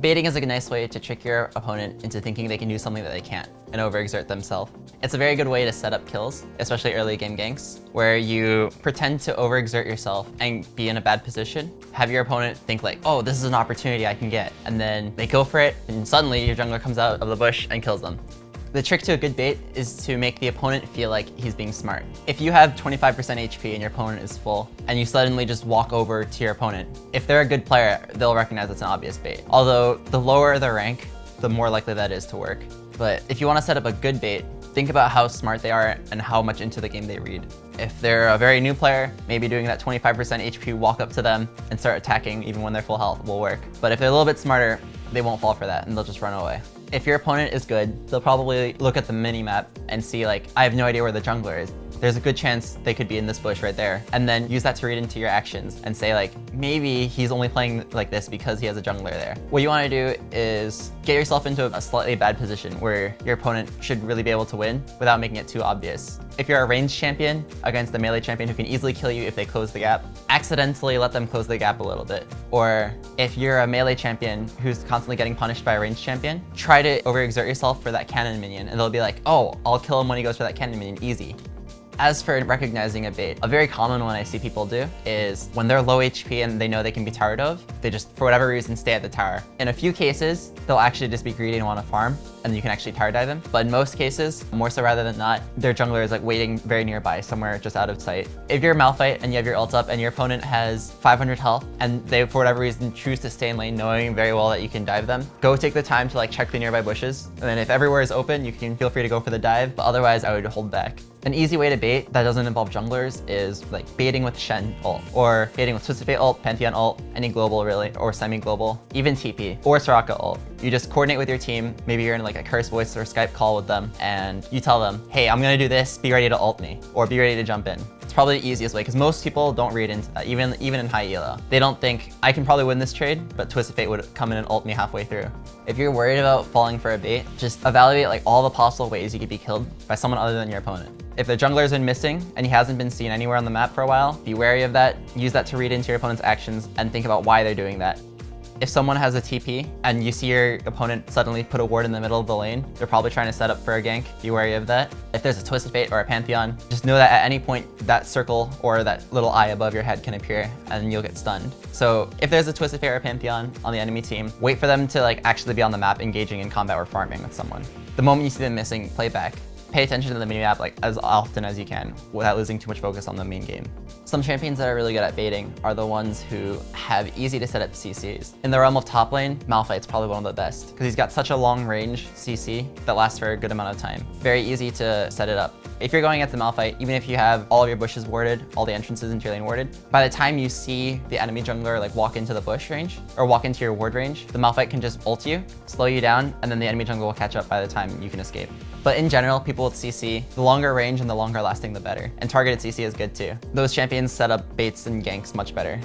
Baiting is a nice way to trick your opponent into thinking they can do something that they can't and overexert themselves. It's a very good way to set up kills, especially early game ganks, where you pretend to overexert yourself and be in a bad position. Have your opponent think like, oh, this is an opportunity I can get. And then they go for it, and suddenly your jungler comes out of the bush and kills them. The trick to a good bait is to make the opponent feel like he's being smart. If you have 25% HP and your opponent is full, and you suddenly just walk over to your opponent, if they're a good player, they'll recognize it's an obvious bait. Although the lower the rank, the more likely that is to work. But if you want to set up a good bait, think about how smart they are and how much into the game they read. If they're a very new player, maybe doing that 25% HP walk up to them and start attacking even when they're full health will work. But if they're a little bit smarter, they won't fall for that and they'll just run away. If your opponent is good, they'll probably look at the mini-map and see like, I have no idea where the jungler is. There's a good chance they could be in this bush right there. And then use that to read into your actions and say like, maybe he's only playing like this because he has a jungler there. What you want to do is get yourself into a slightly bad position where your opponent should really be able to win without making it too obvious. If you're a ranged champion against a melee champion who can easily kill you if they close the gap, accidentally let them close the gap a little bit. Or if you're a melee champion who's constantly getting punished by a ranged champion, try to overexert yourself for that cannon minion and they'll be like, oh, I'll kill him when he goes for that cannon minion, easy. As for recognizing a bait, a very common one I see people do is when they're low HP and they know they can be towered of, they just, for whatever reason, stay at the tower. In a few cases, they'll actually just be greedy and want to farm, and you can actually tower dive them. But in most cases, more so rather than not, their jungler is like waiting very nearby, somewhere just out of sight. If you're Malphite and you have your ult up and your opponent has 500 health and they, for whatever reason, choose to stay in lane knowing very well that you can dive them, go take the time to like check the nearby bushes. And then if everywhere is open, you can feel free to go for the dive, but otherwise I would hold back. An easy way to bait that doesn't involve junglers is like baiting with Shen ult, or baiting with Twisted Fate ult, Pantheon ult, any global really, or semi-global, even TP, or Soraka ult. You just coordinate with your team, maybe you're in like a curse voice or Skype call with them, and you tell them, hey, I'm gonna do this, be ready to ult me, or be ready to jump in. It's probably the easiest way, because most people don't read into that, even in high elo. They don't think, I can probably win this trade, but Twisted Fate would come in and ult me halfway through. If you're worried about falling for a bait, just evaluate like all the possible ways you could be killed by someone other than your opponent. If the jungler's been missing and he hasn't been seen anywhere on the map for a while, be wary of that, use that to read into your opponent's actions and think about why they're doing that. If someone has a TP and you see your opponent suddenly put a ward in the middle of the lane, they're probably trying to set up for a gank, be wary of that. If there's a Twisted Fate or a Pantheon, just know that at any point that circle or that little eye above your head can appear and you'll get stunned. So if there's a Twisted Fate or a Pantheon on the enemy team, wait for them to like actually be on the map engaging in combat or farming with someone. The moment you see them missing, play back. Pay attention to the minimap like as often as you can without losing too much focus on the main game. Some champions that are really good at baiting are the ones who have easy to set up CCs. In the realm of top lane, Malphite's probably one of the best because he's got such a long range CC that lasts for a good amount of time. Very easy to set it up. If you're going against a Malphite, even if you have all of your bushes warded, all the entrances into your lane warded, by the time you see the enemy jungler like walk into the bush range or walk into your ward range, the Malphite can just ult you, slow you down, and then the enemy jungler will catch up by the time you can escape. But in general, people with CC, the longer range and the longer lasting, the better. And targeted CC is good too. Those champions set up baits and ganks much better.